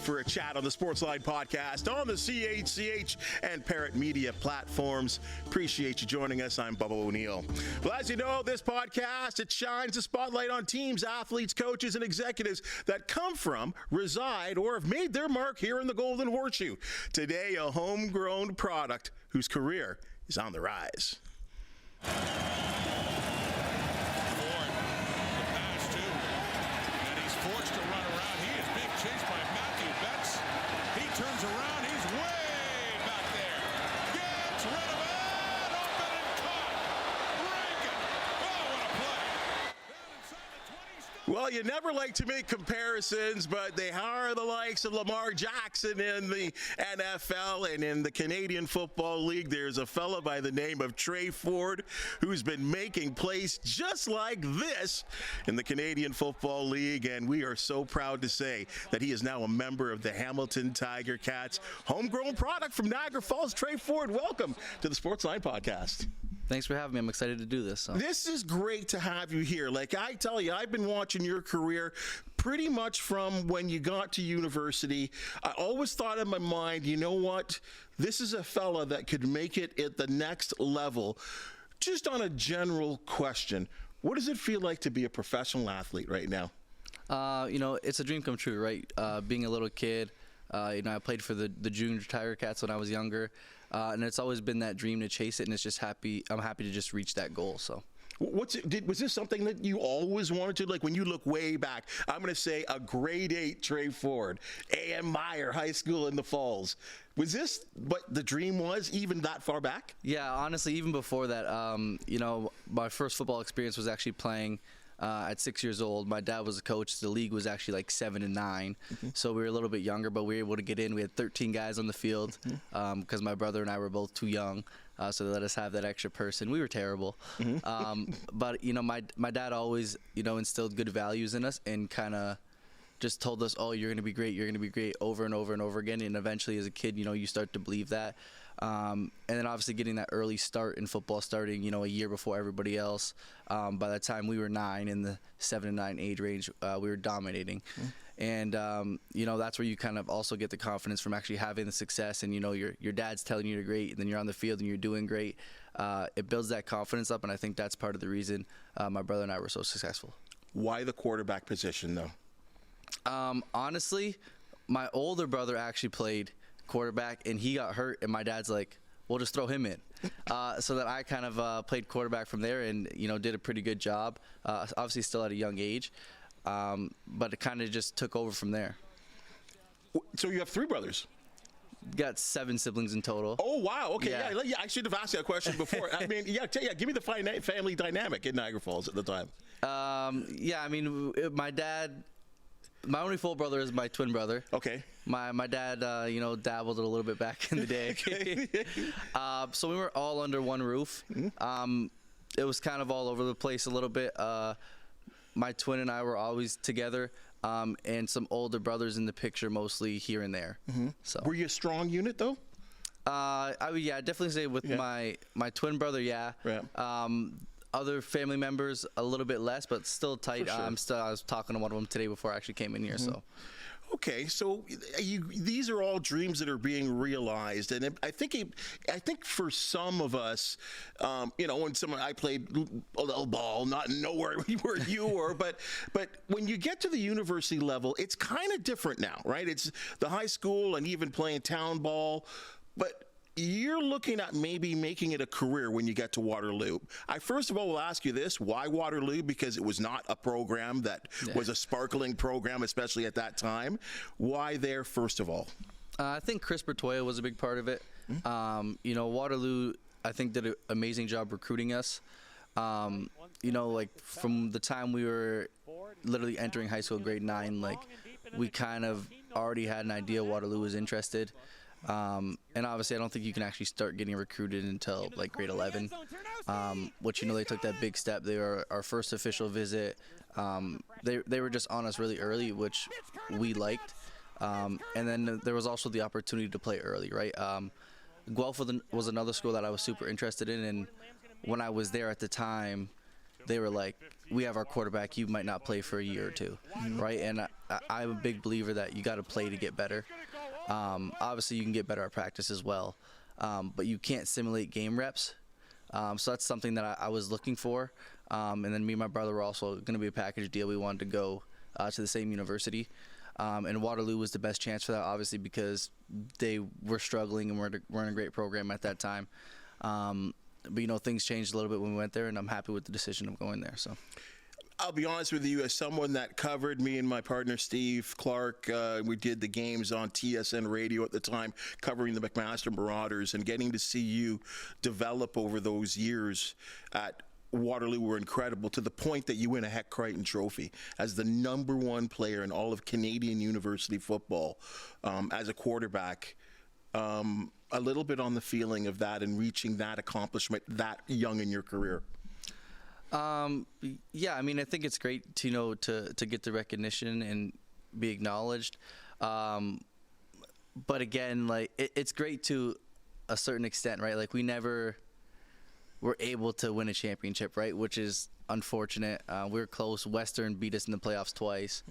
for a chat on the Sportsline Podcast on the CHCH and Parrot Media platforms. Appreciate you joining us. I'm Bubba O'Neil. Well, as you know, this podcast, it shines a spotlight on teams, athletes, coaches, and executives that come from, reside, or have made their mark here in the Golden Horseshoe. Today, a homegrown product whose career is on the rise. Well, you never like to make comparisons, but they are the likes of Lamar Jackson in the NFL, and in the Canadian Football League, there's a fella by the name of Tre Ford who's been making plays just like this in the Canadian Football League, and we are so proud to say that he is now a member of the Hamilton Tiger Cats. Homegrown product from Niagara Falls. Tre Ford, welcome to the Sportsline Podcast. Thanks for having me. I'm excited to do this. So. This is great to have you here. Like I tell you, I've been watching your career pretty much from when you got to university. I always thought in my mind, you know what? This is a fella that could make it at the next level. Just on a general question, what does it feel like to be a professional athlete right now? It's a dream come true, right? Being a little kid, I played for the Junior Tiger Cats when I was younger. And it's always been that dream to chase it, and it's just I'm happy to just reach that goal. So, was this something that you always wanted to? Like when you look way back, I'm going to say a grade 8 Tre Ford, A.M. Meyer High School in the Falls. Was this what the dream was, even that far back? Yeah, honestly, even before that, my first football experience was actually playing. At 6 years old, my dad was a coach. The league was actually like 7 and 9, so we were a little bit younger, but we were able to get in. We had 13 guys on the field because my brother and I were both too young, so they let us have that extra person. We were terrible, but my dad always instilled good values in us and kind of just told us, "Oh, you're gonna be great. You're gonna be great," over and over and over again. And eventually, as a kid, you start to believe that. And then obviously getting that early start in football, starting a year before everybody else. By the time we were 9, in the 7 and 9 age range, we were dominating. And that's where you kind of also get the confidence from actually having the success. And your dad's telling you you're great, and then you're on the field and you're doing great. It builds that confidence up, and I think that's part of the reason my brother and I were so successful. Why the quarterback position, though? Honestly, my older brother actually played quarterback, and he got hurt, and my dad's like, we'll just throw him in. So that I kind of played quarterback from there and, did a pretty good job, obviously still at a young age, but it kind of just took over from there. So you have 3 brothers? Got 7 siblings in total. Oh, wow. Okay, yeah, I should have asked that question before. I mean, give me the family dynamic in Niagara Falls at the time. My dad... My only full brother is my twin brother. Okay. My dad, dabbled a little bit back in the day. So we were all under one roof. It was kind of all over the place a little bit. My twin and I were always together, and some older brothers in the picture, mostly here and there. So. Were you a strong unit, though? I would definitely say with my twin brother, yeah. Other family members a little bit less, but still tight. Sure. I was talking to one of them today before I actually came in here. So, okay, so these are all dreams that are being realized, and I think for some of us, when I played a little ball, not nowhere where you were, but when you get to the university level, it's kind of different now, right? It's the high school and even playing town ball, but you're looking at maybe making it a career when you get to Waterloo. I first of all will ask you this: why Waterloo? Because it was not a program that was a sparkling program, especially at that time. Why there, first of all? I think Chris Bertoya was a big part of it. Waterloo, I think, did an amazing job recruiting us. From the time we were literally entering high school, grade 9, we kind of already had an idea Waterloo was interested. And obviously I don't think you can actually start getting recruited until grade 11, which they took that big step. They were our first official visit. They were just on us really early, which we liked. And then there was also the opportunity to play early, right? Guelph was another school that I was super interested in, and when I was there at the time, they were like, we have our quarterback, you might not play for a year or two, right? And I'm a big believer that you got to play to get better. Obviously, you can get better at practice as well, but you can't simulate game reps. So that's something that I was looking for. And then me and my brother were also going to be a package deal. We wanted to go to the same university. And Waterloo was the best chance for that, obviously, because they were struggling and weren't a great program at that time. But, you know, things changed a little bit when we went there, and I'm happy with the decision of going there. So, I'll be honest with you, as someone that covered, me and my partner Steve Clark, we did the games on TSN radio at the time, covering the McMaster Marauders, and getting to see you develop over those years at Waterloo were incredible, to the point that you win a Hec Crighton trophy as the #1 player in all of Canadian university football as a quarterback. A little bit on the feeling of that and reaching that accomplishment that young in your career. Yeah, I mean, I think it's great to, you know, to get the recognition and be acknowledged. But again, like, it's great to a certain extent, right? Like, we never were able to win a championship, right? Which is unfortunate. We were close. Western beat us in the playoffs twice.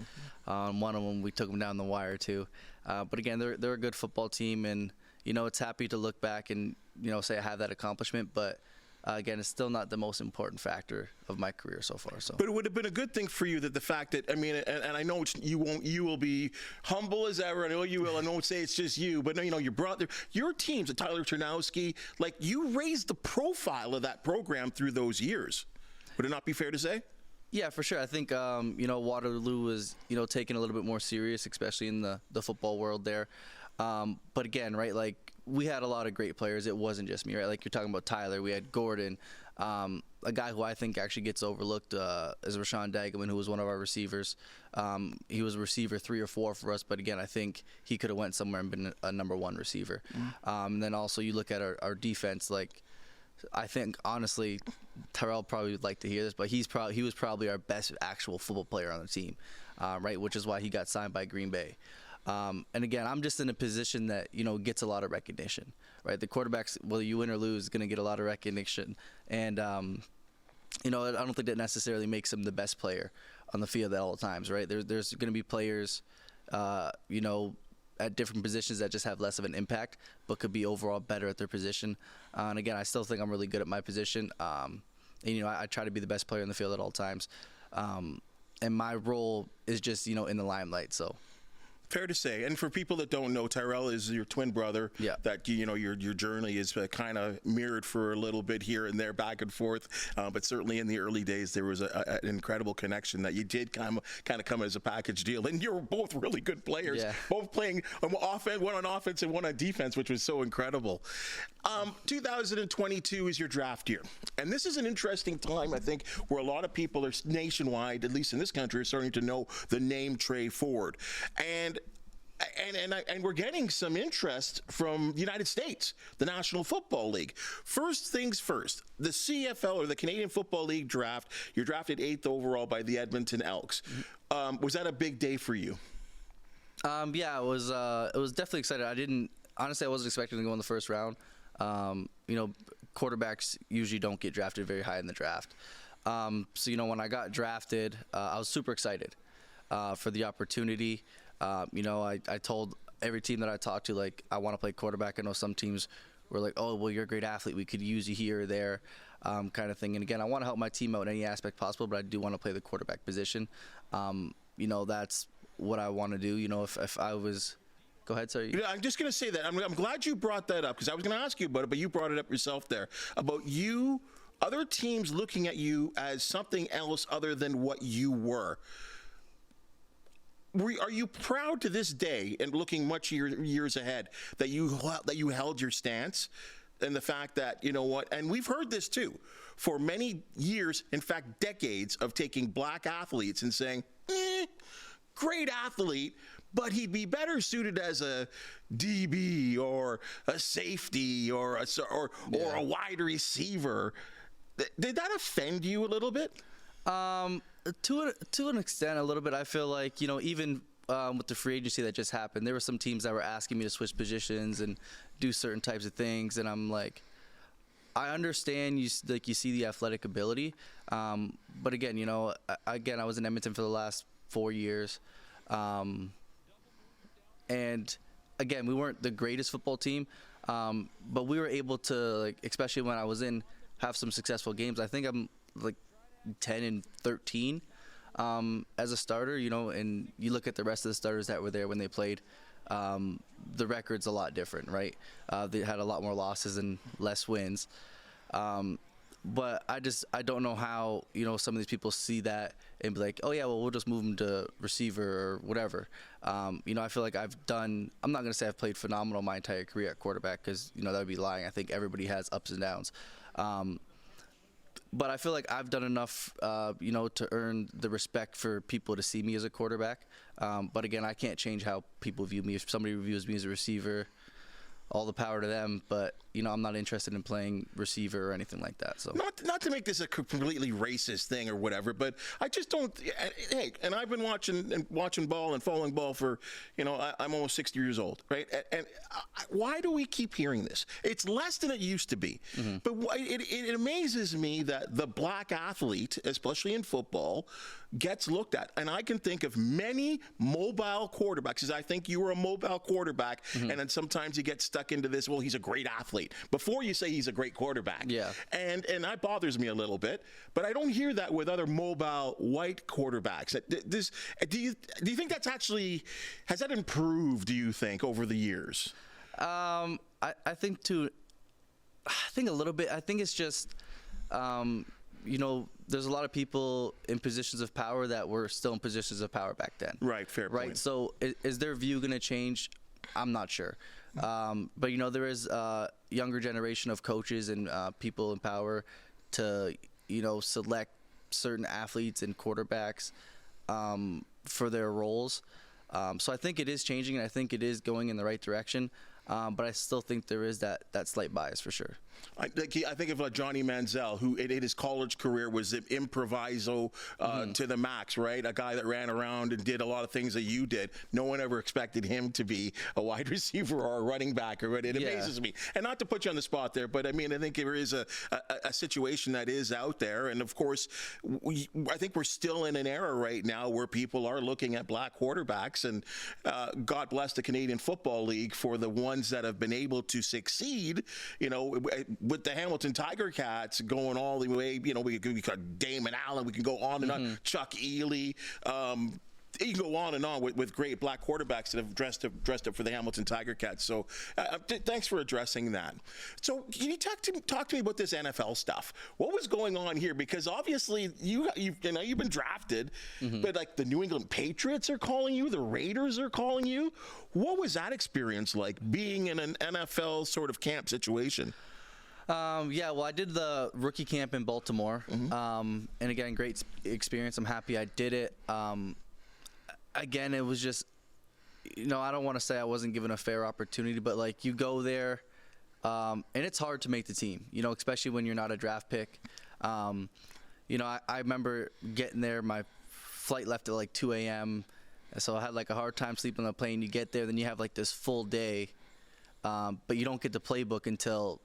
One of them, we took them down the wire too. But again, they're a good football team, and, you know, it's happy to look back and, you know, say I have that accomplishment, but again, it's still not the most important factor of my career so far. So, but it would have been a good thing for you that the fact that, I mean, and I know you will be humble as ever. I know you will. I don't say it's just you, but, you know, your brother, your teams, Tyler Chernowski, like, you raised the profile of that program through those years. Would it not be fair to say? Yeah, for sure. I think, you know, Waterloo was, you know, taken a little bit more serious, especially in the football world there. But again, right, like, we had a lot of great players. It wasn't just me, right? Like, you're talking about Tyler. We had Gordon. A guy who I think actually gets overlooked is Rashawn Dagaman, who was one of our receivers. He was a receiver 3 or 4 for us, but again, I think he could have went somewhere and been a #1 receiver. And then also you look at our defense, like, I think, honestly, Terrell probably would like to hear this, but he was probably our best actual football player on the team, right? Which is why he got signed by Green Bay. And again, I'm just in a position that, you know, gets a lot of recognition, right? The quarterbacks, whether you win or lose, is going to get a lot of recognition. And, you know, I don't think that necessarily makes him the best player on the field at all times, right? There's going to be players, you know, at different positions that just have less of an impact, but could be overall better at their position. And again, I still think I'm really good at my position. And, you know, I try to be the best player in the field at all times. And my role is just, you know, in the limelight, so. Fair to say. And for people that don't know, Tyrell is your twin brother. Yeah. That, you know, your journey is kind of mirrored for a little bit here and there, back and forth. But certainly in the early days, there was an incredible connection that you did kind of come as a package deal. And you were both really good players, both playing one on offense and one on defense, which was so incredible. 2022 is your draft year. And this is an interesting time, I think, where a lot of people are nationwide, at least in this country, are starting to know the name Tre Ford. And we're getting some interest from the United States, the National Football League. First things first, the CFL, or the Canadian Football League draft, you're drafted 8th overall by the Edmonton Elks. Was that a big day for you? Yeah, it was definitely exciting. Honestly, I wasn't expecting to go in the first round. You know, quarterbacks usually don't get drafted very high in the draft. So, you know, when I got drafted, I was super excited for the opportunity. You know, I told every team that I talked to, like, I want to play quarterback. I know some teams were like, oh, well, you're a great athlete. We could use you here or there, kind of thing. And again, I want to help my team out in any aspect possible, but I do want to play the quarterback position. You know, that's what I want to do. You know, if I was... Go ahead, sorry. Yeah, I'm just going to say that. I'm glad you brought that up, because I was going to ask you about it, but you brought it up yourself there, about you, other teams looking at you as something else other than what you were. Are you proud to this day, and looking much years ahead, that you held your stance, and the fact that, you know what, and we've heard this too, for many years, in fact decades, of taking black athletes and saying, great athlete, but he'd be better suited as a DB or a safety or a wide receiver. Did that offend you a little bit? To an extent, a little bit. I feel like, you know, even with the free agency that just happened, there were some teams that were asking me to switch positions and do certain types of things, and I'm like, I understand you see the athletic ability, but again, I was in Edmonton for the last 4 years, and again, we weren't the greatest football team, but we were able to, like, especially when I was in, have some successful games. I think I'm like 10-13 as a starter, and you look at the rest of the starters that were there when they played. The record's a lot different, right? They had a lot more losses and less wins. But I don't know how, some of these people see that and be like, oh yeah, well, we'll just move them to receiver or whatever. I feel like I'm not going to say I've played phenomenal my entire career at quarterback, because, that would be lying. I think everybody has ups and downs. But I feel like I've done enough, to earn the respect for people to see me as a quarterback. But again, I can't change how people view me. If somebody views me as a receiver, all the power to them. But, I'm not interested in playing receiver or anything like that. So not to make this a completely racist thing or whatever, but I just don't. Hey, and I've been watching ball and following ball for, I'm almost 60 years old, right? And why do we keep hearing this? It's less than it used to be. Mm-hmm. But it amazes me that the black athlete, especially in football, gets looked at. And I can think of many mobile quarterbacks, because I think you were a mobile quarterback, mm-hmm. and then sometimes you get stuck into this, well, he's a great athlete, before you say he's a great quarterback. Yeah. And that bothers me a little bit, but I don't hear that with other mobile white quarterbacks. Do you think that's actually, has that improved, do you think, over the years? I think a little bit. I think it's just, there's a lot of people in positions of power that were still in positions of power back then. Right, fair point. Right, so is their view going to change? I'm not sure. But, there is a younger generation of coaches and people in power to, select certain athletes and quarterbacks for their roles. So I think it is changing, and I think it is going in the right direction. But I still think there is that slight bias for sure. I think of Johnny Manziel, who in his college career was an improviso to the max, right? A guy that ran around and did a lot of things that you did. No one ever expected him to be a wide receiver or a running back, or it amazes me. And not to put you on the spot there, but I think there is a situation that is out there. And of course, I think we're still in an era right now where people are looking at black quarterbacks, and God bless the Canadian Football League for the ones that have been able to succeed, with the Hamilton Tiger Cats going all the way, we got Damon Allen, we can go on and on, Chuck Ely, you can go on and on with great black quarterbacks that have dressed up for the Hamilton Tiger Cats. So thanks for addressing that. So can you talk to me about this NFL stuff? What was going on here? Because obviously you've been drafted, but like the New England Patriots are calling you, the Raiders are calling you. What was that experience like, being in an NFL sort of camp situation? Well, I did the rookie camp in Baltimore, and again, great experience. I'm happy I did it. Again, it was just, I don't want to say I wasn't given a fair opportunity, but like, you go there, and it's hard to make the team, especially when you're not a draft pick. I remember getting there, my flight left at like 2 a.m., so I had like a hard time sleeping on the plane. You get there, then you have like this full day, but you don't get the playbook until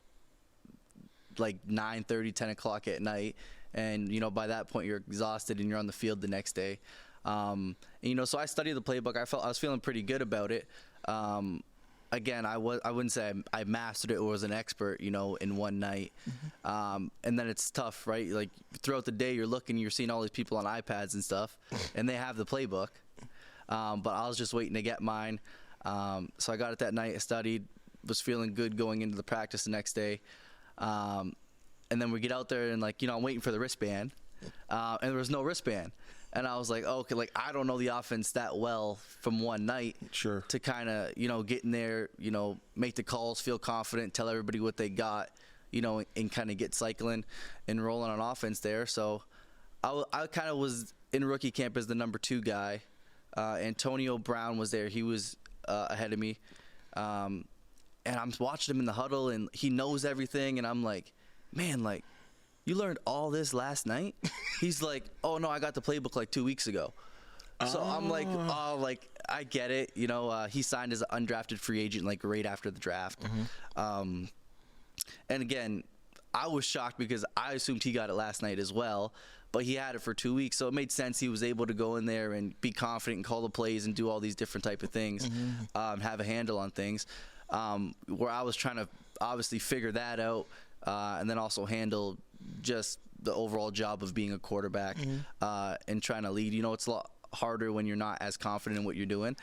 like 9:30, 10 o'clock at night. And, by that point you're exhausted and you're on the field the next day. So I studied the playbook. I was feeling pretty good about it. Again, I wouldn't say I mastered it or was an expert, in one night. And then it's tough, right? Like throughout the day, you're seeing all these people on iPads and stuff, and they have the playbook. But I was just waiting to get mine. So I got it that night. I studied, was feeling good going into the practice the next day. And then we get out there and I'm waiting for the wristband, and there was no wristband. And I was like, okay, I don't know the offense that well from one night. Sure. To kind of, get in there, make the calls, feel confident, tell everybody what they got, and kind of get cycling and rolling on offense there. So I kind of was in rookie camp as the number 2 guy. Antonio Brown was there. He was ahead of me. And I'm watching him in the huddle, and he knows everything. And I'm like, man, you learned all this last night? He's like, oh, no, I got the playbook 2 weeks ago. So I'm like, I get it. He signed as an undrafted free agent right after the draft. And again, I was shocked because I assumed he got it last night as well, but he had it for 2 weeks, so it made sense. He was able to go in there and be confident and call the plays and do all these different type of things, have a handle on things. Where I was trying to obviously figure that out, and then also handle just the overall job of being a quarterback and trying to lead. It's a lot harder when you're not as confident in what you're doing.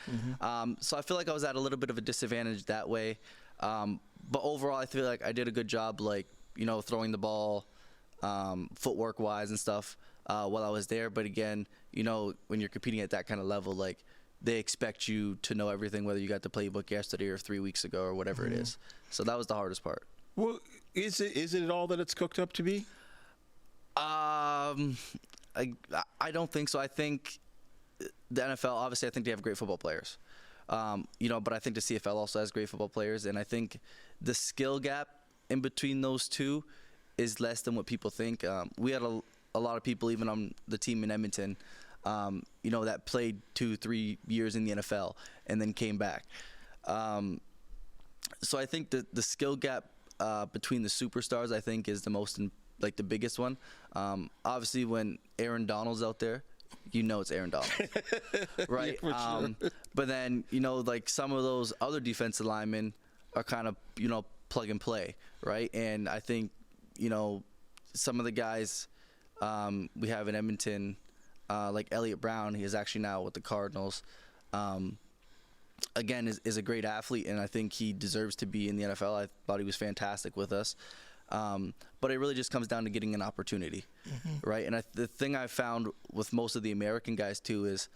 So I feel like I was at a little bit of a disadvantage that way. But overall, I feel like I did a good job, like, throwing the ball, footwork wise and stuff, while I was there. But again, when you're competing at that kind of level, like, they expect you to know everything, whether you got the playbook yesterday or 3 weeks ago or whatever it is. So that was the hardest part. Well, is it all that it's cooked up to be? I don't think so. I think the NFL, obviously, I think they have great football players. But I think the CFL also has great football players, and I think the skill gap in between those two is less than what people think. We had a lot of people, even on the team in Edmonton, that played 2-3 years in the NFL and then came back. So I think the skill gap between the superstars, I think, is the biggest one. Obviously, when Aaron Donald's out there, it's Aaron Donald, right? Yeah, for sure. But then, like some of those other defensive linemen are kind of, plug and play, right? And I think, some of the guys we have in Edmonton, like Elliott Brown, he is actually now with the Cardinals. Again, is a great athlete, and I think he deserves to be in the NFL. I thought he was fantastic with us. But it really just comes down to getting an opportunity, right? And the thing I found with most of the American guys too is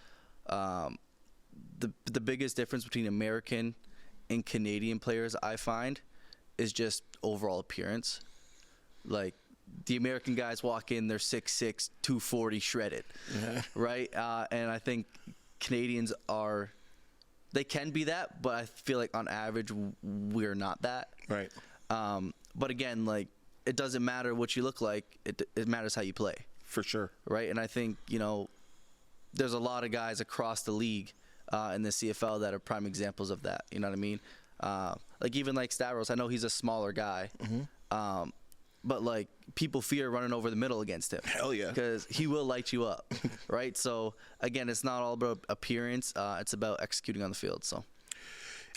the biggest difference between American and Canadian players, I find, is just overall appearance. Like, the American guys walk in, they're 6'6", 240, shredded, right? And I think Canadians they can be that, but I feel like on average we're not that. Right. But again, like, it doesn't matter what you look like. It matters how you play. For sure. Right. And I think, there's a lot of guys across the league in the CFL that are prime examples of that. You know what I mean? Like, even like Stavros, I know he's a smaller guy. But, like, people fear running over the middle against him. Hell yeah. Because he will light you up, right? So, again, it's not all about appearance. It's about executing on the field. So,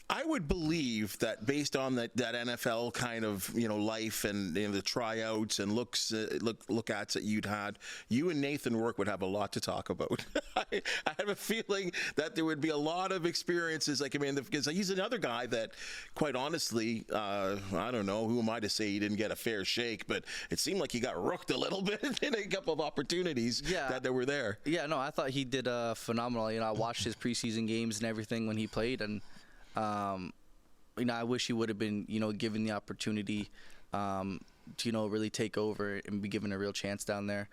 I would believe that based on that NFL kind of life and the tryouts and look-ats that you'd had, you and Nathan Rourke would have a lot to talk about. I have a feeling that there would be a lot of experiences. Because he's another guy that, quite honestly, I don't know, who am I to say he didn't get a fair shake, but it seemed like he got rooked a little bit in a couple of opportunities that were there. Yeah, no, I thought he did phenomenal. I watched his preseason games and everything when he played, and I wish he would have been, given the opportunity to, really take over and be given a real chance down there.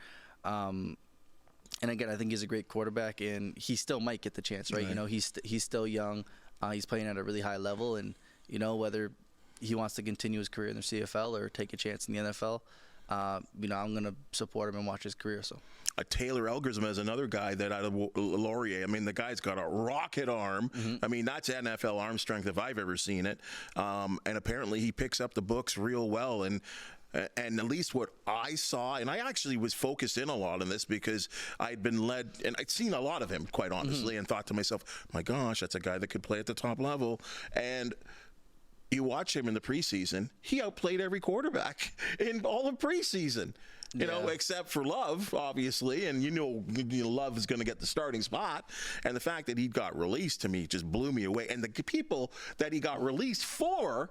And again, I think he's a great quarterback, and he still might get the chance, right? He's still young. He's playing at a really high level, and whether he wants to continue his career in the CFL or take a chance in the NFL, I'm going to support him and watch his career. So. Taylor Elgersma is another guy that out of Laurier. The guy's got a rocket arm. That's NFL arm strength if I've ever seen it. And apparently he picks up the books real well. And at least what I saw, and I actually was focused in a lot on this because I'd been led, and I'd seen a lot of him, quite honestly, and thought to myself, my gosh, that's a guy that could play at the top level. And you watch him in the preseason, he outplayed every quarterback in all of preseason. Except for Love, obviously, and Love is going to get the starting spot. And the fact that he got released to me just blew me away. And the people that he got released for,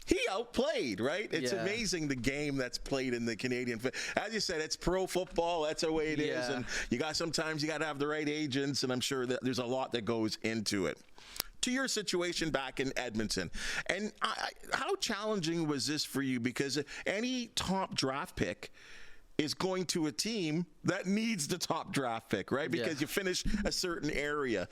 he outplayed, right? It's amazing the game that's played in the Canadian. As you said, it's pro football. That's the way it is. And sometimes you got to have the right agents, and I'm sure that there's a lot that goes into it. To your situation back in Edmonton, and how challenging was this for you? Because any top draft pick is going to a team that needs the top draft pick, right? Because you finish a certain area.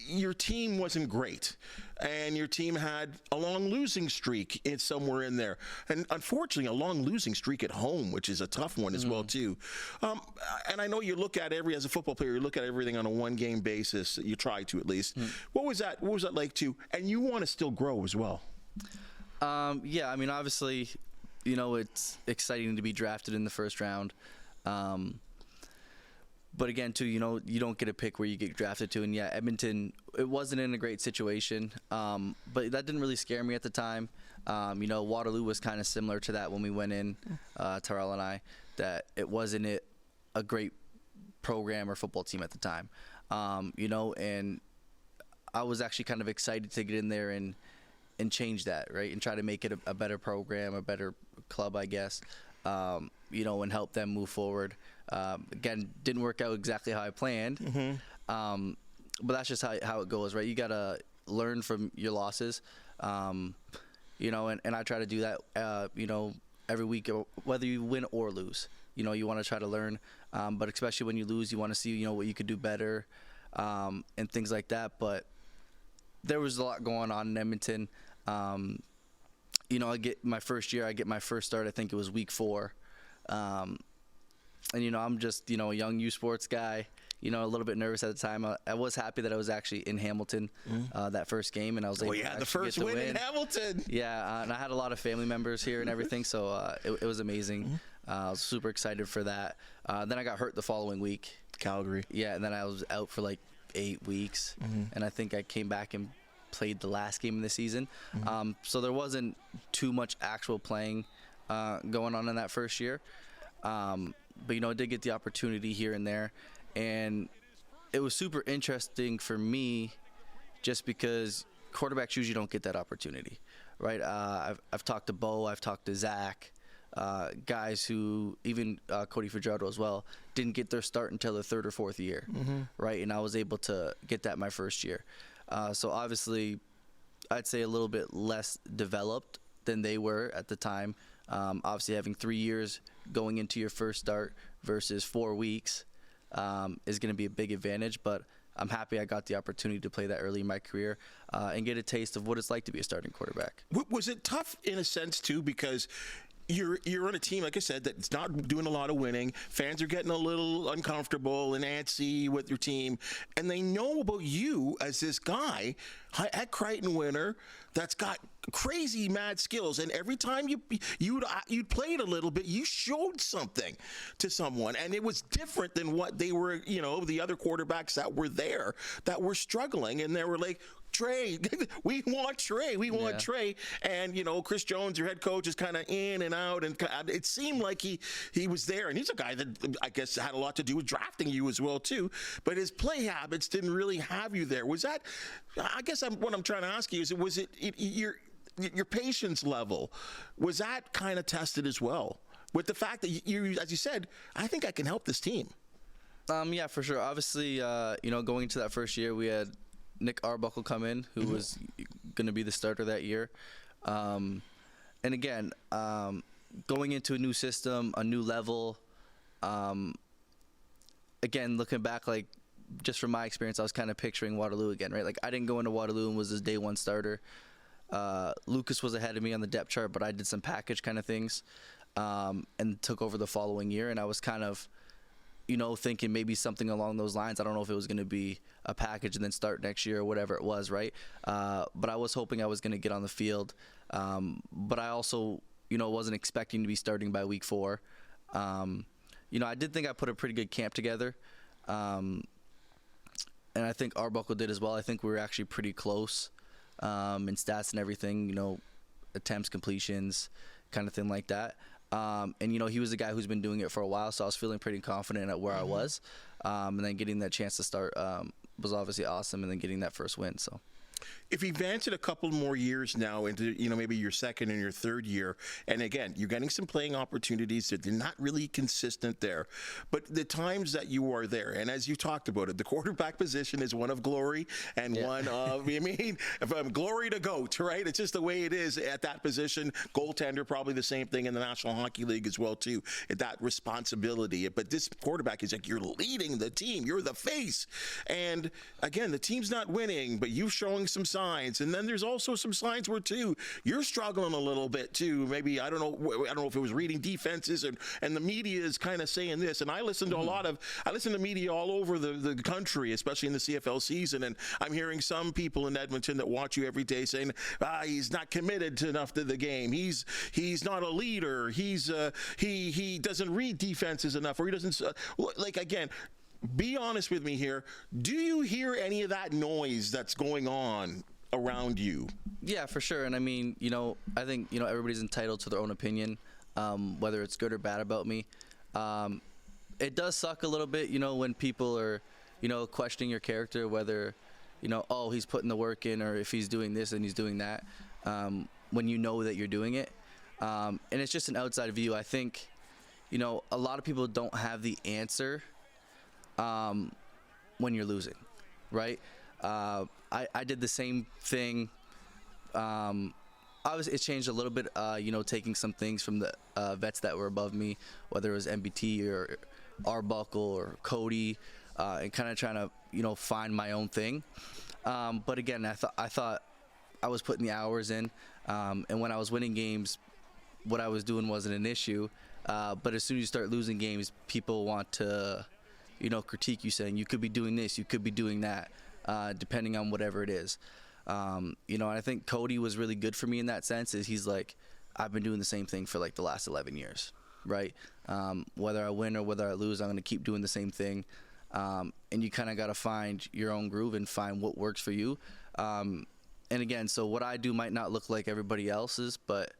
Your team wasn't great, and your team had a long losing streak somewhere in there. And unfortunately, a long losing streak at home, which is a tough one as well, too. And I know you look at as a football player, you look at everything on a one-game basis. You try to, at least. What was that like, too? And you want to still grow as well. Obviously, it's exciting to be drafted in the first round. But again, too, you don't get a pick where you get drafted to. And yeah, Edmonton, it wasn't in a great situation. But that didn't really scare me at the time. Waterloo was kind of similar to that when we went in, Terrell and I, that it wasn't a great program or football team at the time. And I was actually kind of excited to get in there and change that, right? And try to make it a better program, a better club, I guess, and help them move forward. Again, didn't work out exactly how I planned, but that's just how it goes, right? You got to learn from your losses, and I try to do that, every week, whether you win or lose. You want to try to learn, but especially when you lose, you want to see, what you could do better, and things like that. But there was a lot going on in Edmonton. I get my first year, I get my first start, I think it was week 4. And I'm just, a young U Sports guy, a little bit nervous at the time. I was happy that I was actually in Hamilton that first game, and I was able to the first win in Hamilton. Yeah, and I had a lot of family members here and everything, so it was amazing. I was super excited for that. Then I got hurt the following week. Calgary. Yeah, and then I was out for like 8 weeks, and I think I came back and played the last game of the season. So there wasn't too much actual playing going on in that first year. But, I did get the opportunity here and there. And it was super interesting for me just because quarterbacks usually don't get that opportunity, right? I've talked to Bo, I've talked to Zach, guys who, even Cody Fajardo as well, didn't get their start until their 3rd or 4th year, right? And I was able to get that my first year. So obviously, I'd say a little bit less developed than they were at the time. Obviously, having 3 years going into your first start versus 4 weeks is going to be a big advantage. But I'm happy I got the opportunity to play that early in my career and get a taste of what it's like to be a starting quarterback. Was it tough in a sense, too, because you're on a team, like I said, that's not doing a lot of winning. Fans are getting a little uncomfortable and antsy with your team, and they know about you as this guy, Hec Crighton winner, that's got crazy mad skills. And every time you played a little bit, you showed something to someone, and it was different than what they were, the other quarterbacks that were there that were struggling, and they were like, Tre, we want Tre. We want Tre. And, Chris Jones, your head coach, is kind of in and out. And it seemed like he was there. And he's a guy that I guess had a lot to do with drafting you as well, too. But his play habits didn't really have you there. Was that, I guess what I'm trying to ask you is, was it your patience level, was that kind of tested as well? With the fact that you, as you said, I think I can help this team. Yeah, for sure. Obviously, going into that first year, we had Nick Arbuckle come in, who was going to be the starter that year. And again, going into a new system, a new level, again, looking back, like, just from my experience, I was kind of picturing Waterloo again, right? Like, I didn't go into Waterloo and was his day one starter. Lucas was ahead of me on the depth chart, but I did some package kind of things and took over the following year. And I was kind of, thinking maybe something along those lines. I don't know if it was going to be a package and then start next year or whatever it was, right? But I was hoping I was going to get on the field. But I also, wasn't expecting to be starting by week 4. I did think I put a pretty good camp together. And I think Arbuckle did as well. I think we were actually pretty close in stats and everything, attempts, completions, kind of thing like that. And he was a guy who's been doing it for a while, so I was feeling pretty confident at where I was. And then getting that chance to start was obviously awesome, and then getting that first win. So, if you've advanced a couple more years now into, maybe your second and your third year, and again, you're getting some playing opportunities that they're not really consistent there, but the times that you are there, and as you talked about it, the quarterback position is one of glory and one of, glory to goat, right? It's just the way it is at that position. Goaltender, probably the same thing in the National Hockey League as well, too, that responsibility. But this quarterback is like, you're leading the team. You're the face. And again, the team's not winning, but you've shown showing some signs, and then there's also some signs where too you're struggling a little bit too. Maybe I don't know if it was reading defenses and the media is kind of saying this. And I listen to I listen to media all over the country, especially in the CFL season, and I'm hearing some people in Edmonton that watch you every day saying he's not committed enough to the game. He's not a leader. He doesn't read defenses enough, or he doesn't again. Be honest with me here. Do you hear any of that noise that's going on around you? Yeah, for sure. And I mean, I think, everybody's entitled to their own opinion, whether it's good or bad about me. It does suck a little bit, when people are, questioning your character, whether, he's putting the work in, or if he's doing this and he's doing that, when you know that you're doing it. And it's just an outside view. I think, a lot of people don't have the answer when you're losing, right? I did the same thing. Obviously, it changed a little bit, taking some things from the vets that were above me, whether it was MBT or Arbuckle or Cody, and kind of trying to, find my own thing. But again, I thought I was putting the hours in, and when I was winning games, what I was doing wasn't an issue. But as soon as you start losing games, people want to critique you, saying you could be doing this, you could be doing that, depending on whatever it is. And I think Cody was really good for me in that sense, is he's like, I've been doing the same thing for like the last 11 years, right? Whether I win or whether I lose, I'm going to keep doing the same thing. And you kind of got to find your own groove and find what works for you. And again, so what I do might not look like everybody else's, but,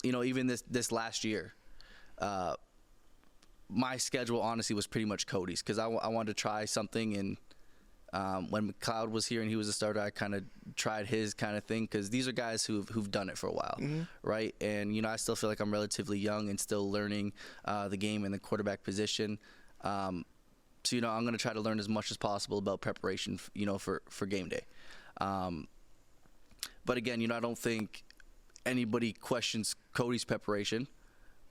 even this last year, my schedule honestly was pretty much Cody's, because I wanted to try something. And when McLeod was here and he was a starter, I kind of tried his kind of thing, because these are guys who've done it for a while, right? And I still feel like I'm relatively young and still learning the game and the quarterback position. So I'm going to try to learn as much as possible about preparation, for game day. But again, I don't think anybody questions Cody's preparation.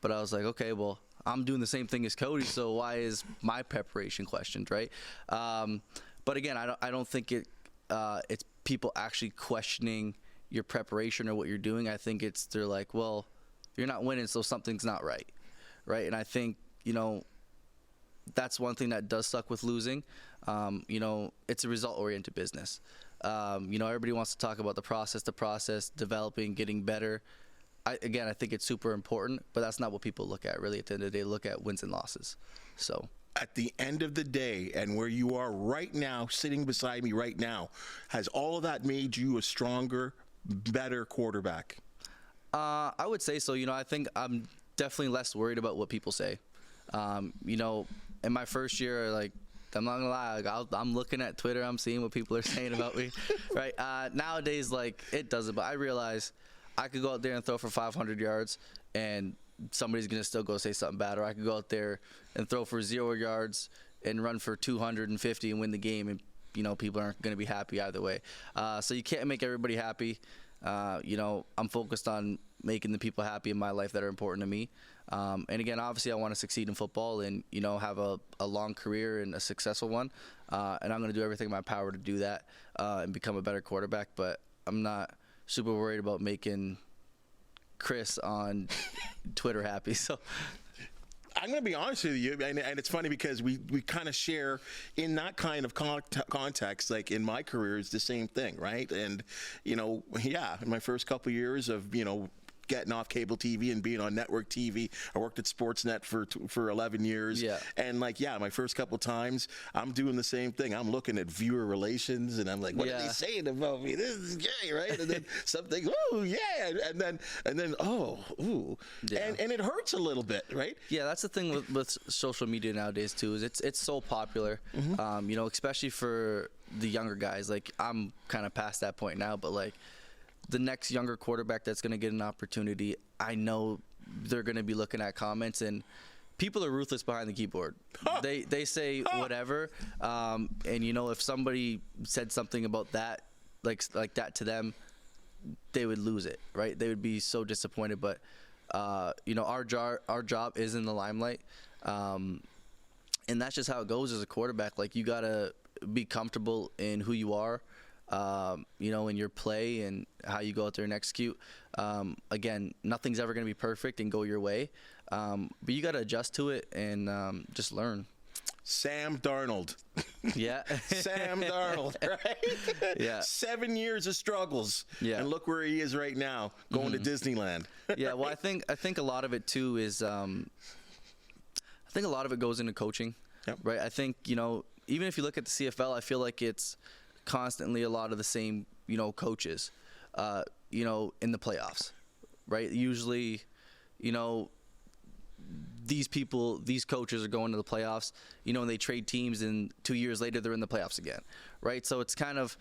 But I was like, okay, well, I'm doing the same thing as Cody, so why is my preparation questioned, right? But again, I don't think it's people actually questioning your preparation or what you're doing. I think they're like, well, you're not winning, so something's not right, right? And I think, that's one thing that does suck with losing. It's a result-oriented business. Everybody wants to talk about the process, developing, getting better. I think it's super important, but that's not what people look at. Really, at the end of the day, look at wins and losses. So at the end of the day, and where you are right now, sitting beside me right now, has all of that made you a stronger, better quarterback? I would say so. I think I'm definitely less worried about what people say. In my first year, like, I'm not gonna lie, I'm looking at Twitter, I'm seeing what people are saying about me, right? Nowadays, like, it doesn't, but I realize I could go out there and throw for 500 yards and somebody's going to still go say something bad. Or I could go out there and throw for 0 yards and run for 250 and win the game. And, people aren't going to be happy either way. So you can't make everybody happy. I'm focused on making the people happy in my life that are important to me. And again, obviously I want to succeed in football and, have a long career and a successful one. And I'm going to do everything in my power to do that and become a better quarterback. But I'm not super worried about making Chris on Twitter happy. So I'm going to be honest with you, and it's funny because we kind of share in that kind of context. Like in my career, it's the same thing, right? And in my first couple of years of getting off cable TV and being on network TV. I worked at Sportsnet for 11 years. Yeah. And my first couple times, I'm doing the same thing. I'm looking at viewer relations and I'm like, what are they saying about me? This is gay, right? And then something, oh yeah, and then oh, ooh, yeah. And it hurts a little bit, right? Yeah, that's the thing with social media nowadays too. Is it's so popular, especially for the younger guys. Like I'm kind of past that point now, but like the next younger quarterback that's going to get an opportunity, I know they're going to be looking at comments, and people are ruthless behind the keyboard. They say whatever, and if somebody said something about that, like that to them, they would lose it, right? They would be so disappointed. But our job is in the limelight, and that's just how it goes as a quarterback. Like you gotta be comfortable in who you are. in your play and how you go out there and execute. Again, nothing's ever going to be perfect and go your way, but you got to adjust to it and just learn. Sam Darnold. Yeah. Sam Darnold, right? Yeah. 7 years of struggles. Yeah. And look where he is right now, going to Disneyland. Yeah, well, I think a lot of it too is I think a lot of it goes into coaching. Yep. Right? I think, even if you look at the CFL, I feel like it's constantly a lot of the same, coaches, in the playoffs. Right? Usually, these coaches are going to the playoffs, and they trade teams, and 2 years later they're in the playoffs again, right? So it's kind of,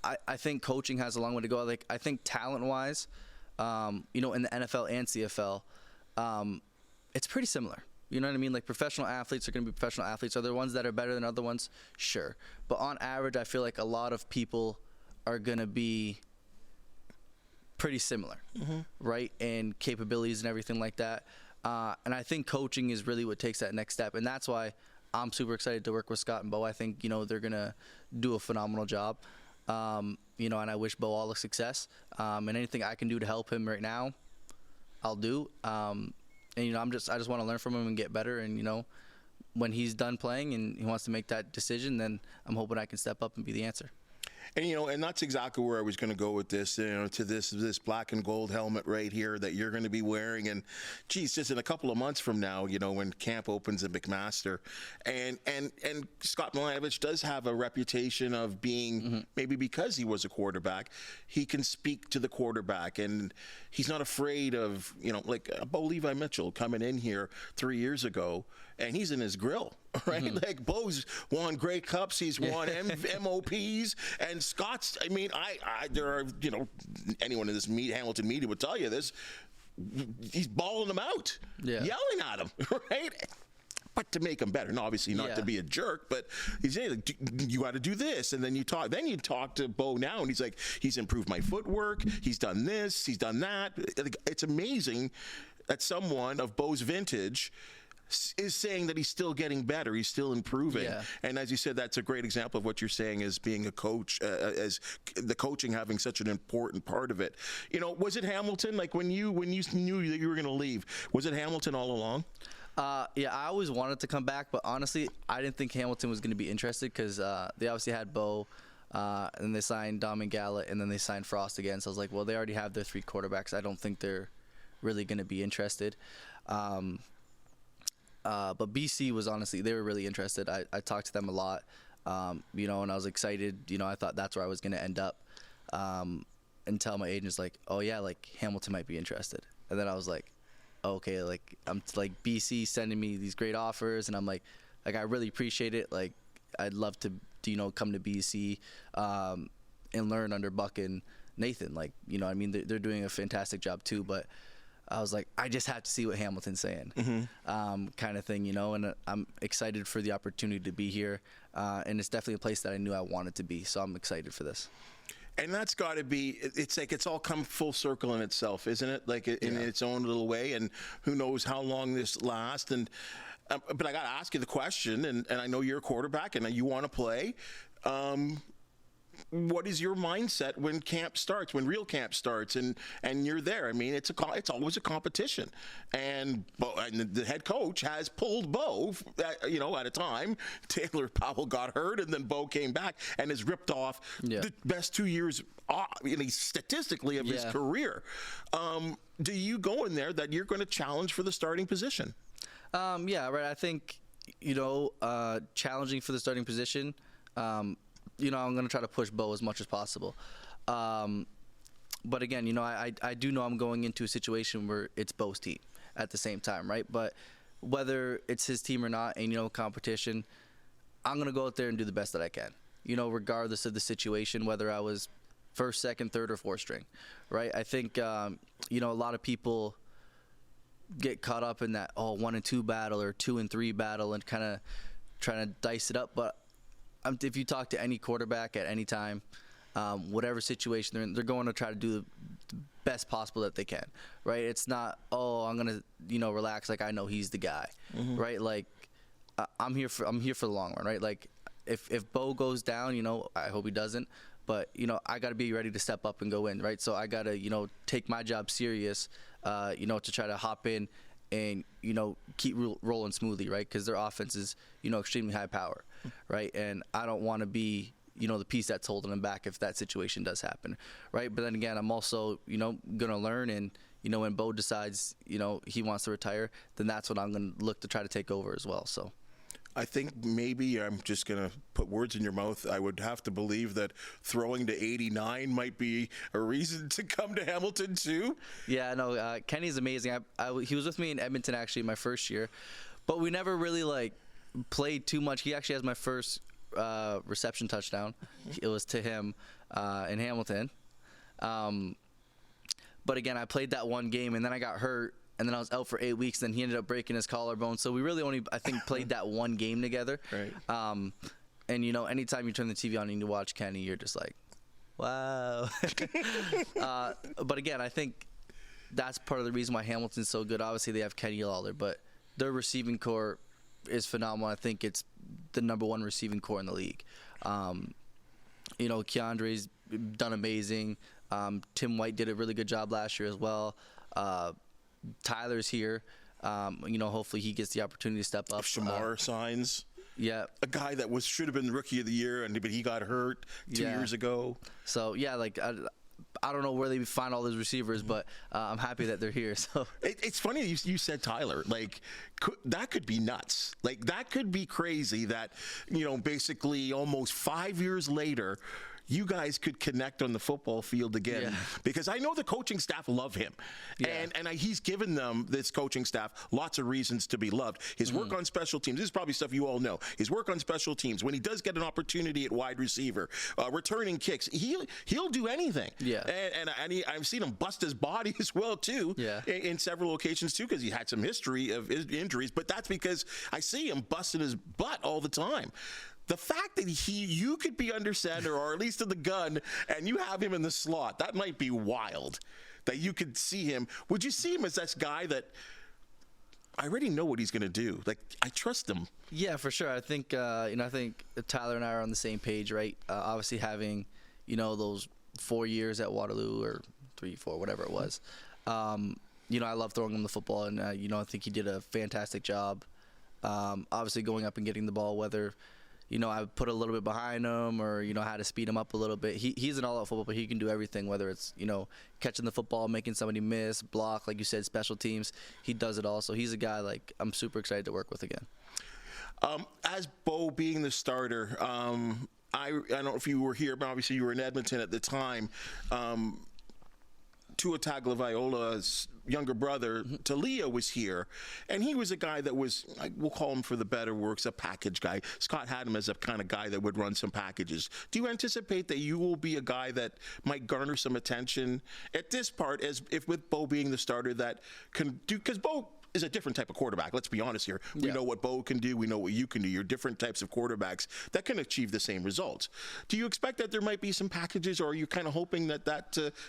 I think coaching has a long way to go. Like, I think talent-wise, in the NFL and CFL, it's pretty similar. You know what I mean? Like, professional athletes are going to be professional athletes. Are there ones that are better than other ones? Sure. But on average, I feel like a lot of people are going to be pretty similar, right? And capabilities and everything like that. And I think coaching is really what takes that next step. And that's why I'm super excited to work with Scott and Bo. I think, they're going to do a phenomenal job. And I wish Bo all the success. And anything I can do to help him right now, I'll do. And, I just want to learn from him and get better. And, when he's done playing and he wants to make that decision, then I'm hoping I can step up and be the answer. And, and that's exactly where I was going to go with this, to this black and gold helmet right here that you're going to be wearing. And, geez, just in a couple of months from now, when camp opens at McMaster. And Scott Milanovich does have a reputation of being, maybe because he was a quarterback, he can speak to the quarterback. And he's not afraid of, like Bo Levi Mitchell coming in here 3 years ago, and he's in his grill, right? Like, Bo's won Grey Cups, he's won MOPs, and Scott's, there are, anyone in this Hamilton media would tell you this, he's balling them out, yelling at them, right? But to make him better, and obviously not to be a jerk, but he's saying, like, you got to do this, and then you talk to Bo now, and he's like, he's improved my footwork, he's done this, he's done that. It's amazing that someone of Bo's vintage is saying that he's still getting better, he's still improving. Yeah. And as you said, that's a great example of what you're saying as being a coach, as the coaching having such an important part of it. Was it Hamilton? Like, when you knew that you were going to leave, was it Hamilton all along? Yeah, I always wanted to come back, but honestly, I didn't think Hamilton was going to be interested because they obviously had Bo, and they signed Dom Gallup, and then they signed Frost again. So I was like, well, they already have their 3 quarterbacks. I don't think they're really going to be interested. But BC was honestly, they were really interested. I talked to them a lot, and I was excited. I thought that's where I was going to end up, until my agent's like, oh, yeah, like, Hamilton might be interested. And then I was like, okay, like, I'm like, BC sending me these great offers, and I'm like, I really appreciate it. Like, I'd love to come to BC and learn under Buck and Nathan. Like, they're doing a fantastic job too, but I was like, I just have to see what Hamilton's saying, kind of thing, and I'm excited for the opportunity to be here, and it's definitely a place that I knew I wanted to be, so I'm excited for this. And that's got to be, it's like it's all come full circle in itself, isn't it? Like, in its own little way, and who knows how long this lasts. And but I got to ask you the question, and I know you're a quarterback and you want to play. What is your mindset when camp starts, when real camp starts, and you're there? It's always a competition, and the head coach has pulled Bo, at a time. Taylor Powell got hurt, and then Bo came back and has ripped off the best 2 years, statistically, of his career. Do you go in there that you're going to challenge for the starting position? Yeah, right. I think challenging for the starting position. I'm going to try to push Bo as much as possible. But again, I do know I'm going into a situation where it's Bo's team at the same time, right? But whether it's his team or not, and, competition, I'm going to go out there and do the best that I can, regardless of the situation, whether I was first, second, third, or fourth string, right? I think, a lot of people get caught up in that 1 and 2 battle or 2 and 3 battle and kind of trying to dice it up. But if you talk to any quarterback at any time, whatever situation they're in, they're going to try to do the best possible that they can, right? It's not, I'm going to, relax, like I know he's the guy, right? Like, I'm here for the long run, right? Like, if Bo goes down, I hope he doesn't, but I got to be ready to step up and go in, right? So I got to take my job serious, to try to hop in and keep rolling smoothly, right? Because their offense is extremely high power, right? And I don't want to be the piece that's holding them back if that situation does happen, right? But then again, I'm also gonna learn, and when Bo decides he wants to retire, then that's when I'm gonna look to try to take over as well. So I think maybe I'm just going to put words in your mouth. I would have to believe that throwing to 89 might be a reason to come to Hamilton too. Yeah, no, Kenny's amazing. He was with me in Edmonton actually my first year, but we never really played too much. He actually has my first reception touchdown. It was to him in Hamilton. But again, I played that one game, and then I got hurt, and then I was out for 8 weeks. Then he ended up breaking his collarbone. So we really only, I think, played that one game together. Right. And anytime you turn the TV on and you watch Kenny, you're just like, wow. But again, I think that's part of the reason why Hamilton's so good. Obviously, they have Kenny Lawler, but their receiving core is phenomenal. I think it's the #1 receiving core in the league. Keandre's done amazing. Tim White did a really good job last year as well. Tyler's here. Hopefully he gets the opportunity to step up. If Shamar signs. Yeah. A guy that should have been Rookie of the Year, but he got hurt 2 years ago. So, yeah, I don't know where they find all those receivers, but I'm happy that they're here. So it's funny you said Tyler. That could be nuts. That could be crazy that, basically almost 5 years later, you guys could connect on the football field again. Yeah. Because I know the coaching staff love him. Yeah. And he's given them, this coaching staff, lots of reasons to be loved. His work on special teams, this is probably stuff you all know. His work on special teams, when he does get an opportunity at wide receiver, returning kicks, he'll do anything. Yeah. And I've seen him bust his body as well, too, yeah. in several occasions, too, because he had some history of injuries. But that's because I see him busting his butt all the time. The fact that you could be under center or at least in the gun and you have him in the slot, that might be wild. That you could see him. Would you see him as that guy that I already know what he's going to do? I trust him. Yeah, for sure. I think I think Tyler and I are on the same page, right? Obviously having those 4 years at Waterloo, or 3, 4, whatever it was. I love throwing him the football, and I think he did a fantastic job. Obviously going up and getting the ball, whether I put a little bit behind him or, how to speed him up a little bit. He's an all-out football, but he can do everything, whether it's, catching the football, making somebody miss, block, like you said, special teams. He does it all. So he's a guy, I'm super excited to work with again. As Bo being the starter, I don't know if you were here, but obviously you were in Edmonton at the time. Tua Tagovailoa's younger brother, Talia, was here, and he was a guy that was, we'll call him for the better works, a package guy. Scott had him as a kind of guy that would run some packages. Do you anticipate that you will be a guy that might garner some attention at this part, as if with Bo being the starter, that can do, because Bo is a different type of quarterback. Let's be honest here. We know what Bo can do. We know what you can do. You're different types of quarterbacks that can achieve the same results. Do you expect that there might be some packages, or are you kind of hoping that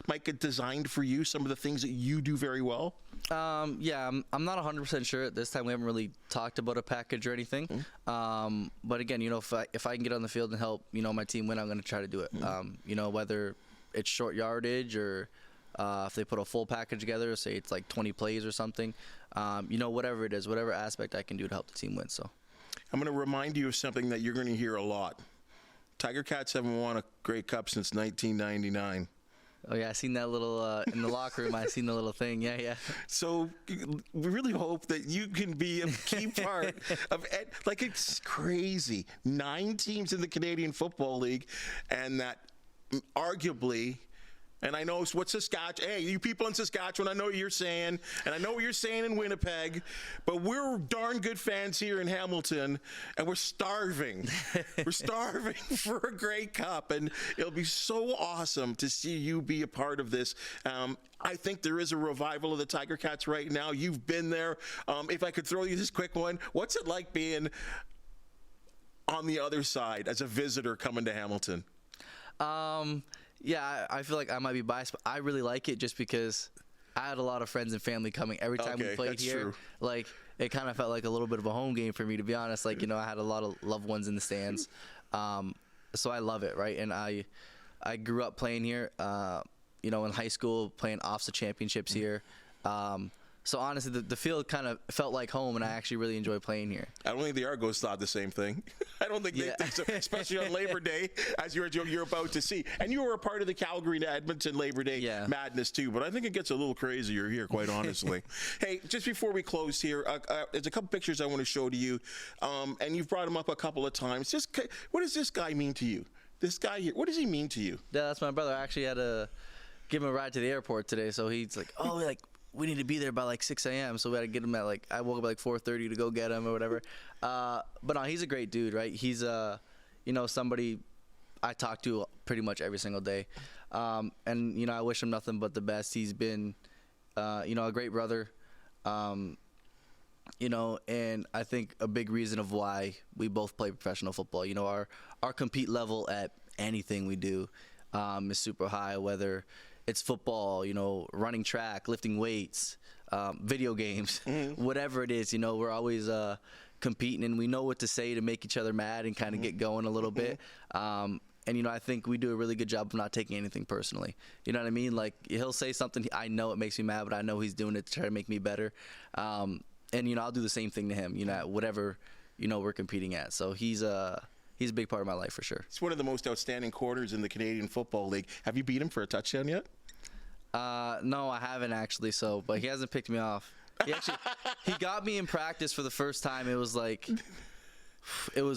might get designed for you, some of the things that you do very well? Yeah, I'm not 100% sure at this time. We haven't really talked about a package or anything. But again, if I can get on the field and help, my team win, I'm going to try to do it. Whether it's short yardage or if they put a full package together, say it's 20 plays or something, whatever it is, whatever aspect I can do to help the team win. So I'm going to remind you of something that you're going to hear a lot. Tiger Cats haven't won a Grey Cup since 1999. Oh, yeah, I seen that little, in the locker room, I seen the little thing, yeah. So we really hope that you can be a key part of it. It's crazy. 9 teams in the Canadian Football League, and that arguably, and I know what Saskatchewan, hey, you people in Saskatchewan, I know what you're saying, and I know what you're saying in Winnipeg, but we're darn good fans here in Hamilton, and we're starving. We're starving for a Grey Cup, and it'll be so awesome to see you be a part of this. I think there is a revival of the Tiger Cats right now. You've been there. If I could throw you this quick one, what's it like being on the other side as a visitor coming to Hamilton? Yeah, I feel like I might be biased, but I really like it just because I had a lot of friends and family coming every time we played here. True. It kind of felt like a little bit of a home game for me, to be honest. I had a lot of loved ones in the stands. So I love it, right? And I grew up playing here. You know, in high school, playing OFSA championships here. So honestly, the field kind of felt like home, and I actually really enjoy playing here. I don't think the Argos thought the same thing. I don't think they think so, especially on Labor Day, as you're about to see. And you were a part of the Calgary to Edmonton Labor Day madness too, but I think it gets a little crazier here, quite honestly. Hey, just before we close here, there's a couple pictures I want to show to you, and you've brought him up a couple of times. What does this guy mean to you? This guy here, what does he mean to you? Yeah, that's my brother. I actually had to give him a ride to the airport today, so he's like, oh, like, we need to be there by like 6 a.m. So we had to get him at I woke up at like 4:30 to go get him or whatever. But no, he's a great dude, right? He's you know, somebody I talk to pretty much every single day. And, you know, I wish him nothing but the best. He's been, you know, a great brother. You know, and I think a big reason of why we both play professional football, you know, our compete level at anything we do is super high, whether it's football, you know, running track, lifting weights, video games, whatever it is, you know, we're always competing, and we know what to say to make each other mad and kind of get going a little bit. And, you know, I think we do a really good job of not taking anything personally. You know what I mean? Like, he'll say something, I know it makes me mad, but I know he's doing it to try to make me better. And, you know, I'll do the same thing to him, you know, at whatever, you know, we're competing at. So he's a big part of my life for sure. He's one of the most outstanding corners in the Canadian Football League. Have you beat him for a touchdown yet? No, I haven't actually. So, but he hasn't picked me off. He got me in practice for the first time. It was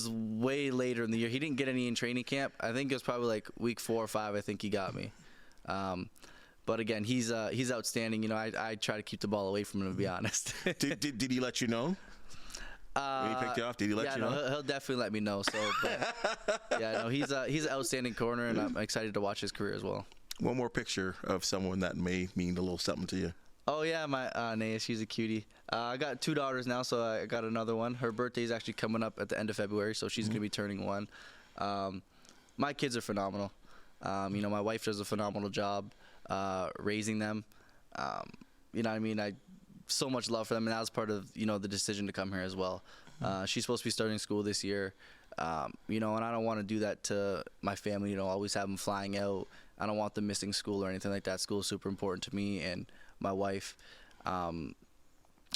way later in the year. He didn't get any in training camp. I think it was probably like week 4 or 5. I think he got me. But again, he's outstanding. You know, I try to keep the ball away from him, to be honest. Did he let you know? When he picked you off, did he let you know? He'll definitely let me know. So, but, yeah, no, he's an outstanding corner, and I'm excited to watch his career as well. One more picture of someone that may mean a little something to you. Oh, yeah, my Naya, she's a cutie. I got 2 daughters now, so I got another one. Her birthday is actually coming up at the end of February, so she's going to be turning 1. My kids are phenomenal. You know, my wife does a phenomenal job raising them. You know what I mean? I so much love for them, and that was part of, you know, the decision to come here as well. She's supposed to be starting school this year, you know, and I don't want to do that to my family, you know, always have them flying out. I don't want them missing school or anything like that. School is super important to me and my wife.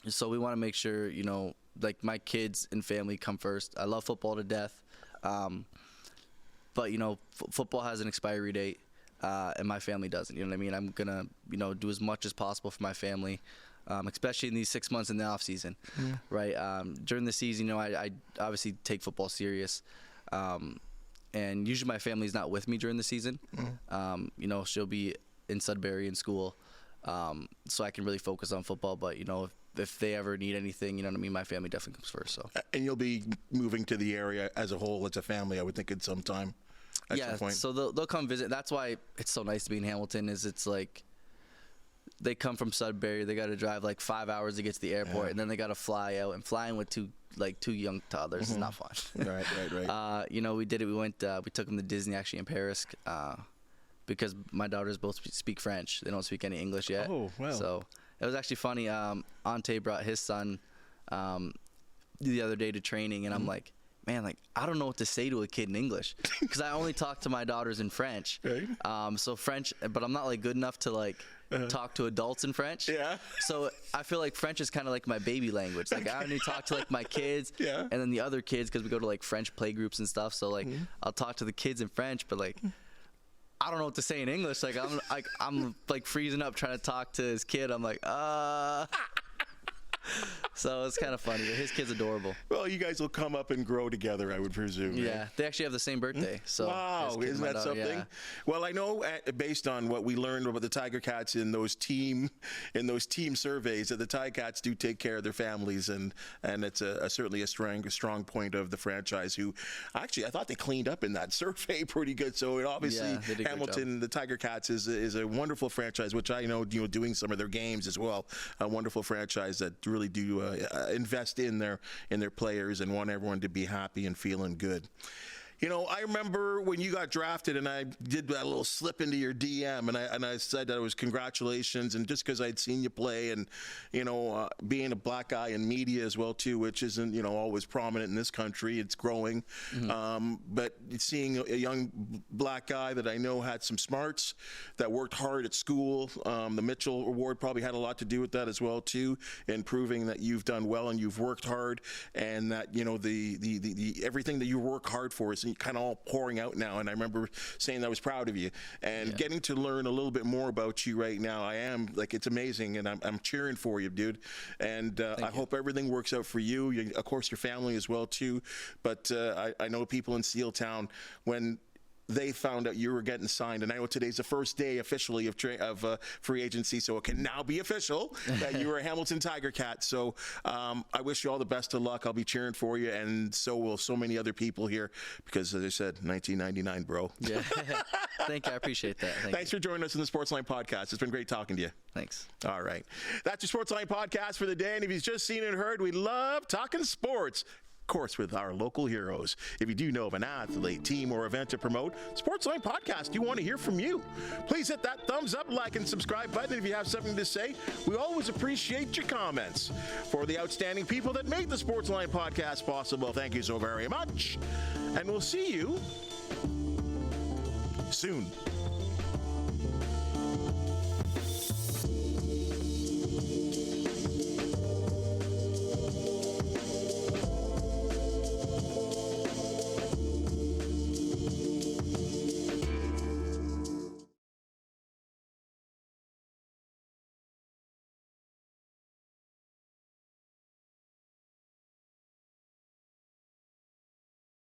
So we want to make sure, you know, like my kids and family come first. I love football to death. But, you know, football has an expiry date, and my family doesn't. You know what I mean? I'm going to, you know, do as much as possible for my family, especially in these 6 months in the off season, right? During the season, you know, I obviously take football serious. And usually my family's not with me during the season. You know, she'll be in Sudbury in school, so I can really focus on football. But, you know, if they ever need anything, you know what I mean, my family definitely comes first. So. And you'll be moving to the area as a whole, as a family, I would think, at some time. At some point. So they'll come visit. That's why it's so nice to be in Hamilton. It's like they come from Sudbury, they got to drive like 5 hours to get to the airport, and then they got to fly out. And flying with two young toddlers is not fun. Right. You know, we did it. We took them to Disney actually in Paris, because my daughters both speak French. They don't speak any English yet. Oh, wow. So it was actually funny. Ante brought his son the other day to training, and I'm like, man, like, I don't know what to say to a kid in English, because I only talk to my daughters in French. Right. So French, but I'm not like good enough to like talk to adults in French. Yeah. So I feel like French is kind of like my baby language. Like, I only talk to like my kids, and then the other kids, because we go to like French play groups and stuff. So like I'll talk to the kids in French, but like I don't know what to say in English. Like I'm like freezing up trying to talk to his kid. I'm like, So it's kind of funny. His kid's adorable. Well, you guys will come up and grow together, I would presume. Yeah, right? They actually have the same birthday. So wow, isn't that something? Yeah. Well, I know based on what we learned about the Tiger Cats in those team surveys, that the Tiger Cats do take care of their families, and it's certainly a strong point of the franchise. Who actually I thought they cleaned up in that survey pretty good. So it obviously Hamilton, the Tiger Cats is a wonderful franchise, which I know, you know, doing some of their games as well. A wonderful franchise that really do invest in their players and want everyone to be happy and feeling good. I remember when you got drafted, and I did that little slip into your DM, and I said that it was congratulations, and just because I'd seen you play, and being a black guy in media as well too, which isn't always prominent in this country. It's growing, but seeing a young black guy that I know had some smarts, that worked hard at school. The Mitchell Award probably had a lot to do with that as well too, in proving that you've done well and you've worked hard, and that the everything that you work hard for is kind of all pouring out now. And I remember saying that I was proud of you, and getting to learn a little bit more about you right now. I am it's amazing, and I'm cheering for you, dude. And I hope everything works out for you. Of course, your family as well too. But I know people in Steeltown, when they found out you were getting signed, and I know today's the first day officially of free agency, so it can now be official that you were a Hamilton Tiger Cat. So I wish you all the best of luck. I'll be cheering for you, and so will so many other people here, because as I said, 1999, bro. Yeah. Thank you. I appreciate that. Thanks for joining us in the Sportsline Podcast. It's been great talking to you. Thanks. All right. That's your Sportsline Podcast for the day, and if you've just seen and heard, we love talking sports. Of course, with our local heroes. If you do know of an athlete, team, or event to promote, Sportsline Podcast, you want to hear from you. Please hit that thumbs up, like, and subscribe button if you have something to say. We always appreciate your comments. For the outstanding people that made the Sportsline Podcast possible, thank you so very much. And we'll see you soon.